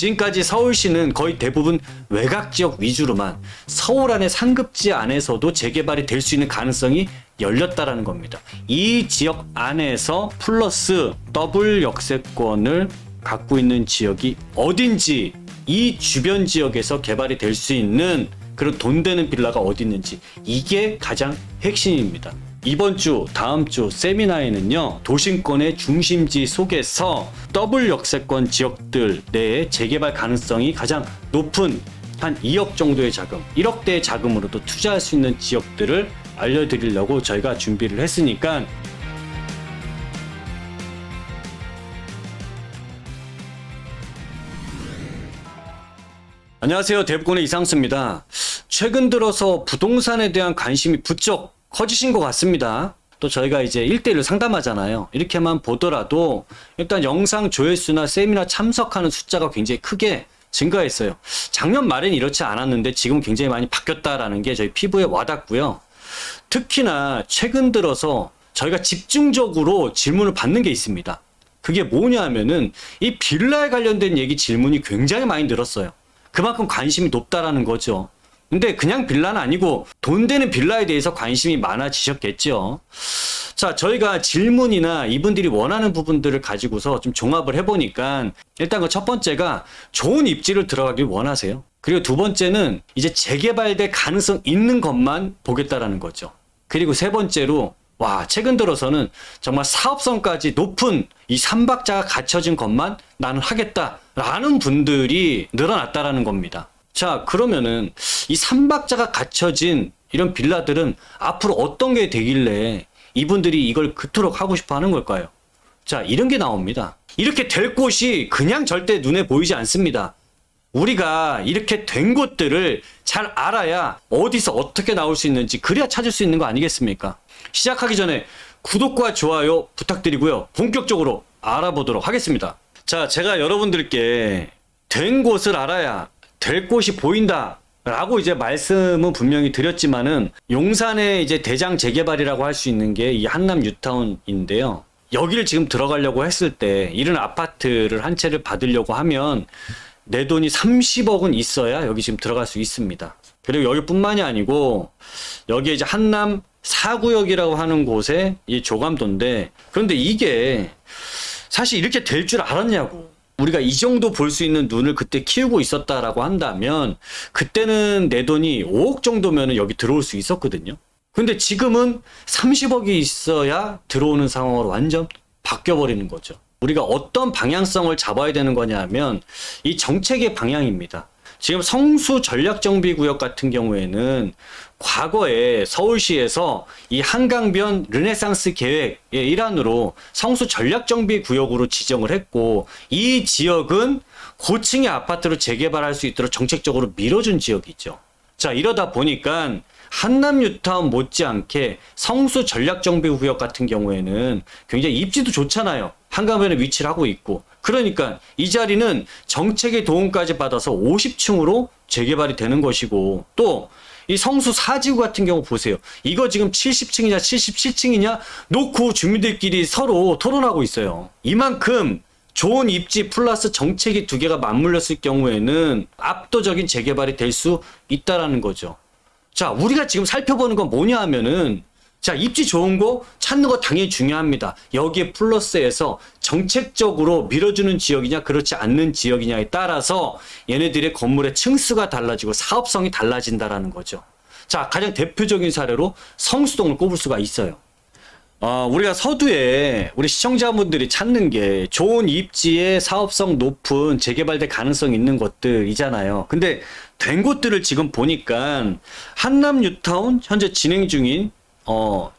지금까지 서울시는 거의 대부분 외곽 지역 위주로만 서울 안에 상급지 안에서도 재개발이 될 수 있는 가능성이 열렸다라는 겁니다. 이 지역 안에서 플러스 더블 역세권을 갖고 있는 지역이 어딘지, 이 주변 지역에서 개발이 될 수 있는 그런 돈 되는 빌라가 어디 있는지, 이게 가장 핵심입니다. 이번 주, 다음 주 세미나에는요, 도심권의 중심지 속에서 더블 역세권 지역들 내에 재개발 가능성이 가장 높은 한 2억 정도의 자금, 1억대의 자금으로도 투자할 수 있는 지역들을 알려드리려고 저희가 준비를 했으니까 안녕하세요. 대부권의 이상수입니다. 최근 들어서 부동산에 대한 관심이 부쩍 커지신 것 같습니다. 또 저희가 이제 1대1로 상담하잖아요. 이렇게만 보더라도 일단 영상 조회수나 세미나 참석하는 숫자가 굉장히 크게 증가했어요. 작년 말엔 이렇지 않았는데 지금은 굉장히 많이 바뀌었다라는 게 저희 피부에 와닿고요. 특히나 최근 들어서 저희가 집중적으로 질문을 받는 게 있습니다. 그게 뭐냐 하면은 이 빌라에 관련된 얘기 질문이 굉장히 많이 늘었어요. 그만큼 관심이 높다라는 거죠. 근데 그냥 빌라는 아니고 돈 되는 빌라에 대해서 관심이 많아지셨겠죠. 자, 저희가 질문이나 이분들이 원하는 부분들을 가지고서 좀 종합을 해보니까 일단 그 첫 번째가 좋은 입지를 들어가길 원하세요. 그리고 두 번째는 이제 재개발될 가능성 있는 것만 보겠다라는 거죠. 그리고 세 번째로 와, 최근 들어서는 정말 사업성까지 높은 이 3박자가 갖춰진 것만 나는 하겠다라는 분들이 늘어났다라는 겁니다. 자, 그러면은 이 3박자가 갖춰진 이런 빌라들은 앞으로 어떤 게 되길래 이분들이 이걸 그토록 하고 싶어 하는 걸까요? 자, 이런 게 나옵니다. 이렇게 될 곳이 그냥 절대 눈에 보이지 않습니다. 우리가 이렇게 된 곳들을 잘 알아야 어디서 어떻게 나올 수 있는지, 그래야 찾을 수 있는 거 아니겠습니까? 시작하기 전에 구독과 좋아요 부탁드리고요. 본격적으로 알아보도록 하겠습니다. 자, 제가 여러분들께 된 곳을 알아야 될 곳이 보인다 라고 이제 말씀은 분명히 드렸지만은, 용산의 이제 대장 재개발이라고 할 수 있는 게 이 한남 뉴타운인데요. 여기를 지금 들어가려고 했을 때 이런 아파트를 한 채를 받으려고 하면 내 돈이 30억은 있어야 여기 지금 들어갈 수 있습니다. 그리고 여기뿐만이 아니고 여기에 이제 한남 4구역이라고 하는 곳에 이 조감도인데, 그런데 이게 사실 이렇게 될 줄 알았냐고. 우리가 이 정도 볼 수 있는 눈을 그때 키우고 있었다라고 한다면 그때는 내 돈이 5억 정도면 여기 들어올 수 있었거든요. 근데 지금은 30억이 있어야 들어오는 상황으로 완전 바뀌어버리는 거죠. 우리가 어떤 방향성을 잡아야 되는 거냐 하면 이 정책의 방향입니다. 지금 성수 전략정비구역 같은 경우에는 과거에 서울시에서 이 한강변 르네상스 계획의 일환으로 성수 전략정비구역으로 지정을 했고, 이 지역은 고층의 아파트로 재개발할 수 있도록 정책적으로 밀어준 지역이죠. 자, 이러다 보니까 한남 뉴타운 못지않게 성수 전략정비구역 같은 경우에는 굉장히 입지도 좋잖아요. 한강변에 위치를 하고 있고, 그러니까 이 자리는 정책의 도움까지 받아서 50층으로 재개발이 되는 것이고, 또 이 성수 4지구 같은 경우 보세요. 이거 지금 70층이냐 77층이냐 놓고 주민들끼리 서로 토론하고 있어요. 이만큼 좋은 입지 플러스 정책이 두 개가 맞물렸을 경우에는 압도적인 재개발이 될 수 있다라는 거죠. 자, 우리가 지금 살펴보는 건 뭐냐 하면은, 자, 입지 좋은 거 찾는 거 당연히 중요합니다. 여기에 플러스해서 정책적으로 밀어주는 지역이냐 그렇지 않는 지역이냐에 따라서 얘네들의 건물의 층수가 달라지고 사업성이 달라진다라는 거죠. 자, 가장 대표적인 사례로 성수동을 꼽을 수가 있어요. 우리가 서두에 우리 시청자분들이 찾는 게 좋은 입지에 사업성 높은 재개발될 가능성 있는 것들이잖아요. 근데 된 곳들을 지금 보니까 한남 뉴타운 현재 진행 중인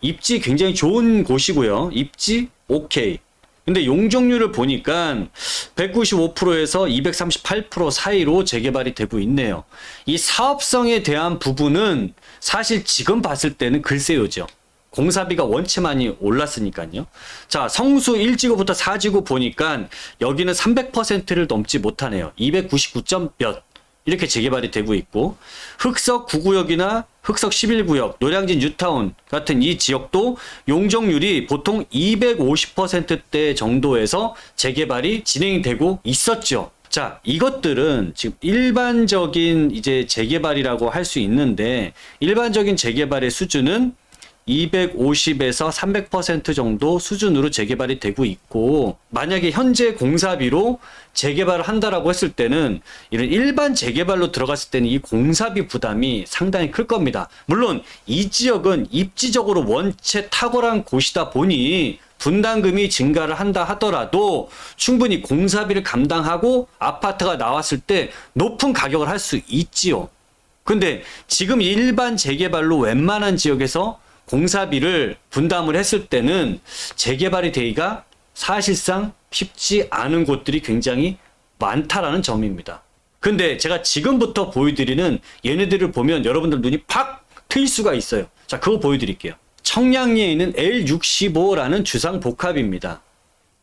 입지 굉장히 좋은 곳이고요. 입지 오케이. 근데 용적률을 보니까 195%에서 238% 사이로 재개발이 되고 있네요. 이 사업성에 대한 부분은 사실 지금 봤을 때는 글쎄요죠. 공사비가 원체 많이 올랐으니까요. 자, 성수 1지구부터 4지구 보니까 여기는 300%를 넘지 못하네요. 299점 몇. 이렇게 재개발이 되고 있고, 흑석 9구역이나 흑석 11구역, 노량진 뉴타운 같은 이 지역도 용적률이 보통 250%대 정도에서 재개발이 진행이 되고 있었죠. 자, 이것들은 지금 일반적인 이제 재개발이라고 할 수 있는데, 일반적인 재개발의 수준은 250에서 300% 정도 수준으로 재개발이 되고 있고, 만약에 현재 공사비로 재개발을 한다라고 했을 때는 이런 일반 재개발로 들어갔을 때는 이 공사비 부담이 상당히 클 겁니다. 물론 이 지역은 입지적으로 원체 탁월한 곳이다 보니 분담금이 증가를 한다 하더라도 충분히 공사비를 감당하고 아파트가 나왔을 때 높은 가격을 할 수 있지요. 근데 지금 일반 재개발로 웬만한 지역에서 공사비를 분담을 했을 때는 재개발이 되기가 사실상 쉽지 않은 곳들이 굉장히 많다라는 점입니다. 근데 제가 지금부터 보여드리는 얘네들을 보면 여러분들 눈이 팍 트일 수가 있어요. 자, 그거 보여드릴게요. 청량리에 있는 L65라는 주상복합입니다.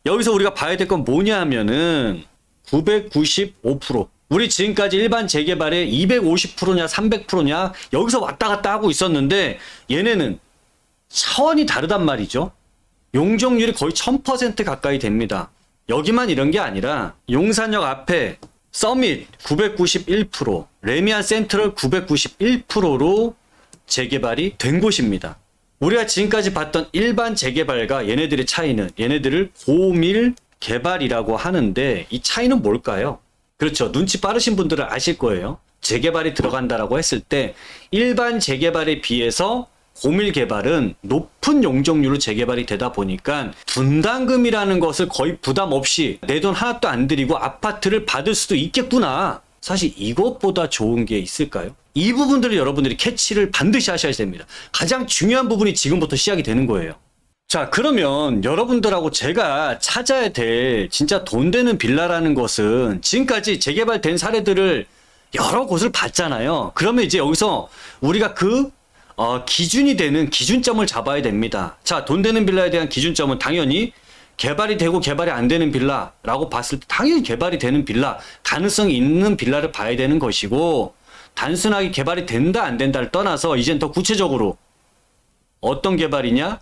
여기서 우리가 봐야 될 건 뭐냐 하면은 995%. 우리 지금까지 일반 재개발의 250%냐 300%냐 여기서 왔다 갔다 하고 있었는데 얘네는 차원이 다르단 말이죠. 용적률이 거의 1000% 가까이 됩니다. 여기만 이런 게 아니라 용산역 앞에 서밋 991%, 레미안 센트럴 991%로 재개발이 된 곳입니다. 우리가 지금까지 봤던 일반 재개발과 얘네들의 차이는 얘네들을 고밀 개발이라고 하는데 이 차이는 뭘까요? 그렇죠. 눈치 빠르신 분들은 아실 거예요. 재개발이 들어간다라고 했을 때 일반 재개발에 비해서 고밀 개발은 높은 용적률로 재개발이 되다 보니까 분담금이라는 것을 거의 부담 없이 내 돈 하나도 안 들이고 아파트를 받을 수도 있겠구나. 사실 이것보다 좋은 게 있을까요? 이 부분들을 여러분들이 캐치를 반드시 하셔야 됩니다. 가장 중요한 부분이 지금부터 시작이 되는 거예요. 자, 그러면 여러분들하고 제가 찾아야 될 진짜 돈 되는 빌라라는 것은 지금까지 재개발된 사례들을 여러 곳을 봤잖아요. 그러면 이제 여기서 우리가 기준이 되는 기준점을 잡아야 됩니다. 자, 돈 되는 빌라에 대한 기준점은 당연히 개발이 되고 개발이 안 되는 빌라라고 봤을 때 당연히 개발이 되는 빌라, 가능성이 있는 빌라를 봐야 되는 것이고, 단순하게 개발이 된다 안 된다를 떠나서 이젠 더 구체적으로 어떤 개발이냐,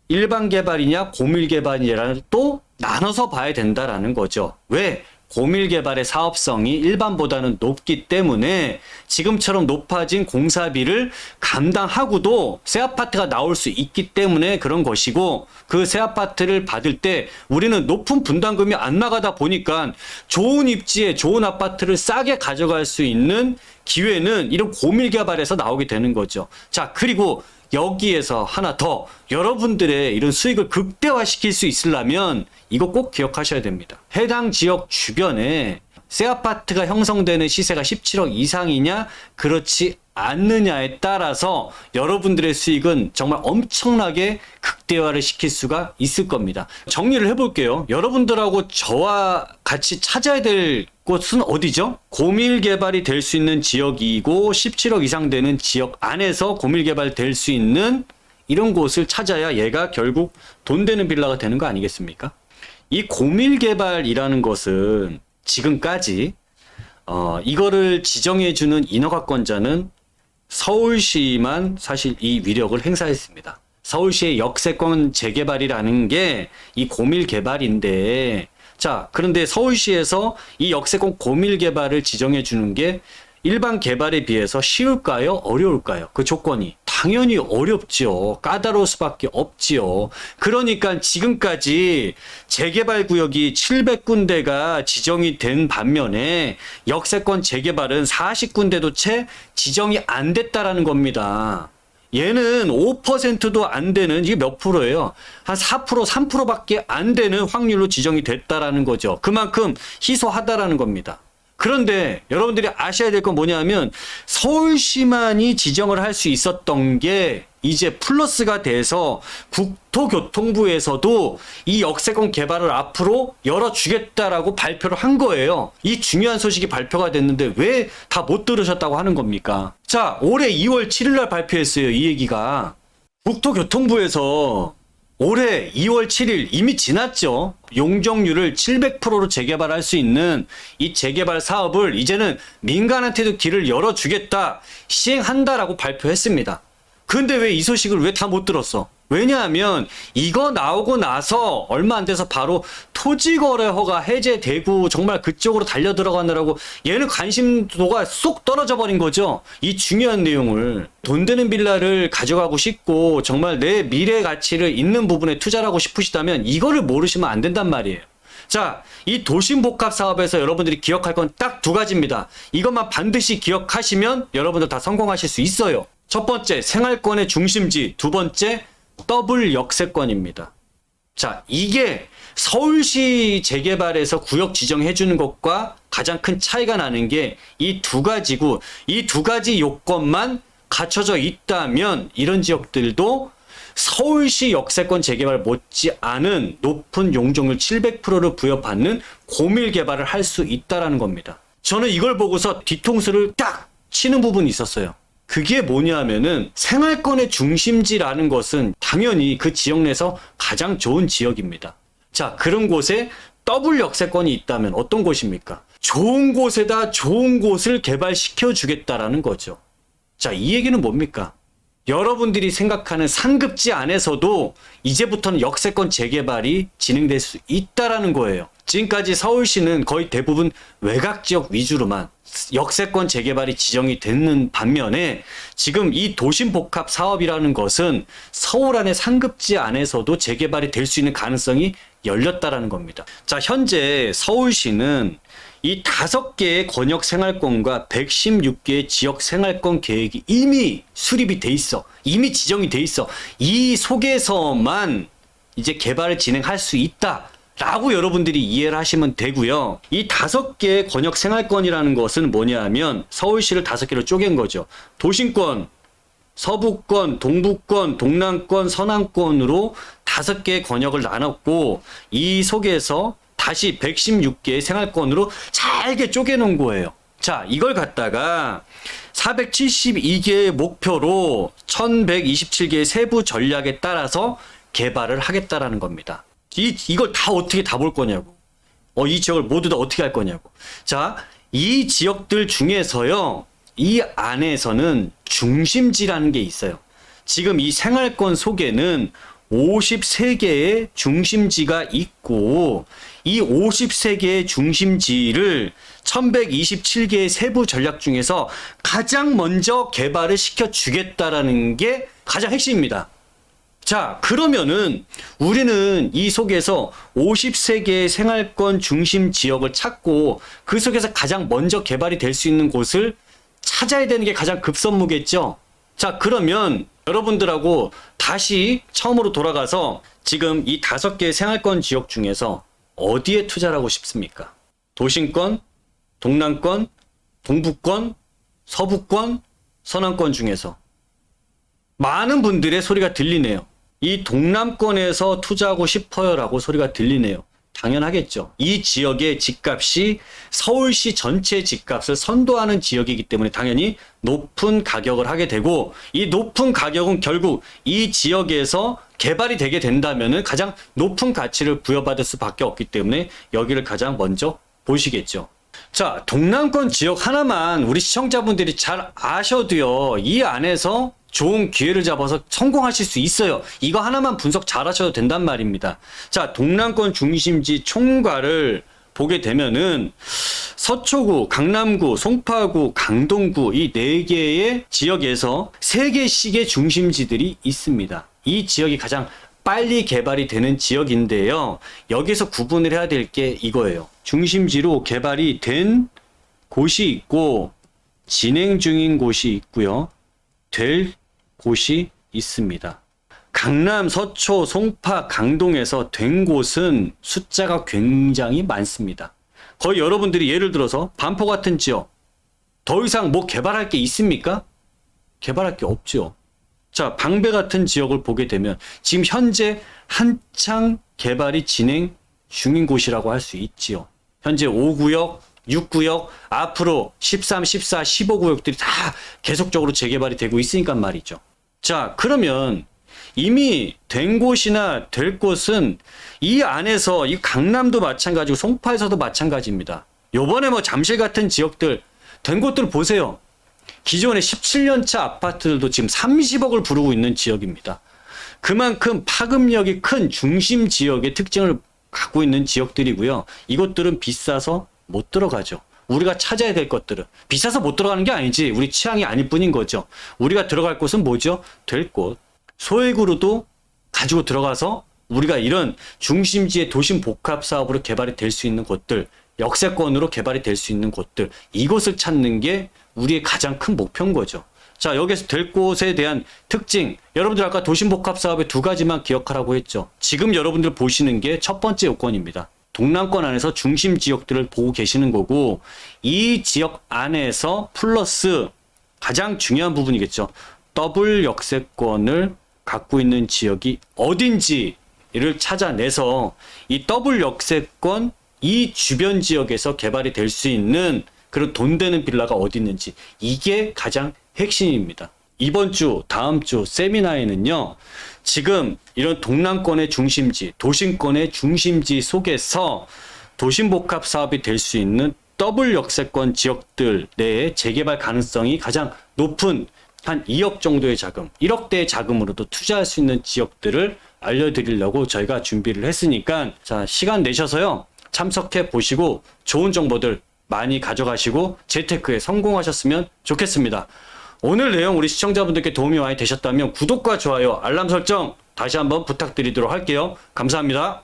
일반 개발이냐, 고밀 개발이냐를 또 나눠서 봐야 된다라는 거죠. 왜? 고밀 개발의 사업성이 일반보다는 높기 때문에 지금처럼 높아진 공사비를 감당하고도 새 아파트가 나올 수 있기 때문에 그런 것이고, 그 새 아파트를 받을 때 우리는 높은 분담금이 안 나가다 보니까 좋은 입지에 좋은 아파트를 싸게 가져갈 수 있는 기회는 이런 고밀 개발에서 나오게 되는 거죠. 자, 그리고 여기에서 하나 더 여러분들의 이런 수익을 극대화시킬 수 있으려면 이거 꼭 기억하셔야 됩니다. 해당 지역 주변에 새 아파트가 형성되는 시세가 17억 이상이냐 그렇지 않느냐에 따라서 여러분들의 수익은 정말 엄청나게 극대화를 시킬 수가 있을 겁니다. 정리를 해볼게요. 여러분들하고 저와 같이 찾아야 될 곳은 어디죠? 고밀 개발이 될 수 있는 지역이고 17억 이상 되는 지역 안에서 고밀 개발 될 수 있는 이런 곳을 찾아야 얘가 결국 돈 되는 빌라가 되는 거 아니겠습니까? 이 고밀 개발이라는 것은 지금까지 이거를 지정해주는 인허가권자는 서울시만 사실 이 위력을 행사했습니다. 서울시의 역세권 재개발이라는 게 이 고밀 개발인데, 자, 그런데 서울시에서 이 역세권 고밀 개발을 지정해 주는 게 일반 개발에 비해서 쉬울까요? 어려울까요? 그 조건이 당연히 어렵죠. 까다로울 수밖에 없지요. 그러니까 지금까지 재개발 구역이 700군데가 지정이 된 반면에 역세권 재개발은 40군데도 채 지정이 안 됐다라는 겁니다. 얘는 5%도 안 되는, 이게 몇 프로예요? 한 4%, 3%밖에 안 되는 확률로 지정이 됐다라는 거죠. 그만큼 희소하다라는 겁니다. 그런데 여러분들이 아셔야 될 건 뭐냐면 서울시만이 지정을 할 수 있었던 게 이제 플러스가 돼서 국토교통부에서도 이 역세권 개발을 앞으로 열어주겠다라고 발표를 한 거예요. 이 중요한 소식이 발표가 됐는데 왜 다 못 들으셨다고 하는 겁니까? 자, 올해 2월 7일 날 발표했어요. 이 얘기가. 국토교통부에서 올해 2월 7일 이미 지났죠. 용적률을 700%로 재개발할 수 있는 이 재개발 사업을 이제는 민간한테도 길을 열어주겠다, 시행한다라고 발표했습니다. 근데 왜 이 소식을 왜 다 못 들었어? 왜냐하면 이거 나오고 나서 얼마 안 돼서 바로 토지거래허가 해제되고 정말 그쪽으로 달려 들어가느라고 얘는 관심도가 쏙 떨어져 버린 거죠. 이 중요한 내용을. 돈 되는 빌라를 가져가고 싶고 정말 내 미래 가치를 있는 부분에 투자를 하고 싶으시다면 이거를 모르시면 안 된단 말이에요. 자, 이 도심복합 사업에서 여러분들이 기억할 건 딱 두 가지입니다. 이것만 반드시 기억하시면 여러분들 다 성공하실 수 있어요. 첫 번째, 생활권의 중심지. 두 번째, 더블 역세권입니다. 자, 이게 서울시 재개발에서 구역 지정해 주는 것과 가장 큰 차이가 나는 게 이 두 가지고, 이 두 가지 요건만 갖춰져 있다면 이런 지역들도 서울시 역세권 재개발 못지않은 높은 용적률 700%를 부여받는 고밀 개발을 할 수 있다라는 겁니다. 저는 이걸 보고서 뒤통수를 딱 치는 부분이 있었어요. 그게 뭐냐면은 생활권의 중심지라는 것은 당연히 그 지역 내에서 가장 좋은 지역입니다. 자, 그런 곳에 더블 역세권이 있다면 어떤 곳입니까? 좋은 곳에다 좋은 곳을 개발시켜 주겠다라는 거죠. 자, 이 얘기는 뭡니까? 여러분들이 생각하는 상급지 안에서도 이제부터는 역세권 재개발이 진행될 수 있다라는 거예요. 지금까지 서울시는 거의 대부분 외곽 지역 위주로만 역세권 재개발이 지정이 되는 반면에 지금 이 도심복합 사업이라는 것은 서울 안의 상급지 안에서도 재개발이 될 수 있는 가능성이 열렸다라는 겁니다. 자, 현재 서울시는 이 5개의 권역 생활권과 116개의 지역 생활권 계획이 이미 수립이 돼 있어. 이미 지정이 돼 있어. 이 속에서만 이제 개발을 진행할 수 있다. 라고 여러분들이 이해를 하시면 되고요. 이 5개의 권역 생활권이라는 것은 뭐냐면 서울시를 5개로 쪼갠 거죠. 도심권, 서부권, 동부권, 동남권, 서남권으로 5개의 권역을 나눴고 이 속에서 다시 116개의 생활권으로 잘게 쪼개놓은 거예요. 자, 이걸 갖다가 472개의 목표로 1127개의 세부 전략에 따라서 개발을 하겠다라는 겁니다. 이걸 다 어떻게 다 볼 거냐고. 이 지역을 모두 다 어떻게 할 거냐고. 자, 이 지역들 중에서요, 이 안에서는 중심지라는 게 있어요. 지금 이 생활권 속에는 53개의 중심지가 있고, 이 53개의 중심지를 1127개의 세부 전략 중에서 가장 먼저 개발을 시켜주겠다라는 게 가장 핵심입니다. 자, 그러면은 우리는 이 속에서 53개의 생활권 중심 지역을 찾고 그 속에서 가장 먼저 개발이 될 수 있는 곳을 찾아야 되는 게 가장 급선무겠죠. 자, 그러면 여러분들하고 다시 처음으로 돌아가서 지금 이 5개의 생활권 지역 중에서 어디에 투자를 하고 싶습니까? 도심권, 동남권, 동부권, 서부권, 서남권 중에서 많은 분들의 소리가 들리네요. 이 동남권에서 투자하고 싶어요 라고 소리가 들리네요. 당연하겠죠. 이 지역의 집값이 서울시 전체 집값을 선도하는 지역이기 때문에 당연히 높은 가격을 하게 되고, 이 높은 가격은 결국 이 지역에서 개발이 되게 된다면 가장 높은 가치를 부여받을 수밖에 없기 때문에 여기를 가장 먼저 보시겠죠. 자, 동남권 지역 하나만 우리 시청자분들이 잘 아셔도요, 이 안에서 좋은 기회를 잡아서 성공하실 수 있어요. 이거 하나만 분석 잘 하셔도 된단 말입니다. 자, 동남권 중심지 총괄을 보게 되면은 서초구, 강남구, 송파구, 강동구 이 4개의 지역에서 3개씩의 중심지들이 있습니다. 이 지역이 가장 빨리 개발이 되는 지역인데요. 여기서 구분을 해야 될 게 이거예요. 중심지로 개발이 된 곳이 있고 진행 중인 곳이 있고요. 될 곳이 있습니다. 강남, 서초, 송파, 강동에서 된 곳은 숫자가 굉장히 많습니다. 거의 여러분들이 예를 들어서 반포 같은 지역 더 이상 뭐 개발할 게 있습니까? 개발할 게 없죠. 자, 방배 같은 지역을 보게 되면 지금 현재 한창 개발이 진행 중인 곳이라고 할 수 있지요. 현재 5구역, 6구역, 앞으로 13, 14, 15구역들이 다 계속적으로 재개발이 되고 있으니까 말이죠. 자, 그러면 이미 된 곳이나 될 곳은 이 안에서 이 강남도 마찬가지고 송파에서도 마찬가지입니다. 요번에 뭐 잠실 같은 지역들 된 곳들 보세요. 기존의 17년차 아파트들도 지금 30억을 부르고 있는 지역입니다. 그만큼 파급력이 큰 중심 지역의 특징을 갖고 있는 지역들이고요. 이것들은 비싸서 못 들어가죠. 우리가 찾아야 될 것들은 비싸서 못 들어가는 게 아니지 우리 취향이 아닐 뿐인 거죠. 우리가 들어갈 곳은 뭐죠? 될 곳. 소액으로도 가지고 들어가서 우리가 이런 중심지의 도심 복합 사업으로 개발이 될 수 있는 곳들, 역세권으로 개발이 될 수 있는 곳들, 이곳을 찾는 게 우리의 가장 큰 목표인 거죠. 자, 여기서 될 곳에 대한 특징, 여러분들 아까 도심 복합 사업의 두 가지만 기억하라고 했죠. 지금 여러분들 보시는 게 첫 번째 요건입니다. 동남권 안에서 중심 지역들을 보고 계시는 거고, 이 지역 안에서 플러스 가장 중요한 부분이겠죠. 더블 역세권을 갖고 있는 지역이 어딘지를 찾아내서 이 더블 역세권 이 주변 지역에서 개발이 될 수 있는 그런 돈 되는 빌라가 어디 있는지, 이게 가장 핵심입니다. 이번 주, 다음 주 세미나에는요, 지금 이런 동남권의 중심지, 도심권의 중심지 속에서 도심복합 사업이 될 수 있는 더블 역세권 지역들 내에 재개발 가능성이 가장 높은 한 2억 정도의 자금, 1억대의 자금으로도 투자할 수 있는 지역들을 알려드리려고 저희가 준비를 했으니까, 자, 시간 내셔서요, 참석해 보시고 좋은 정보들 많이 가져가시고 재테크에 성공하셨으면 좋겠습니다. 오늘 내용 우리 시청자분들께 도움이 많이 되셨다면 구독과 좋아요, 알람 설정 다시 한번 부탁드리도록 할게요. 감사합니다.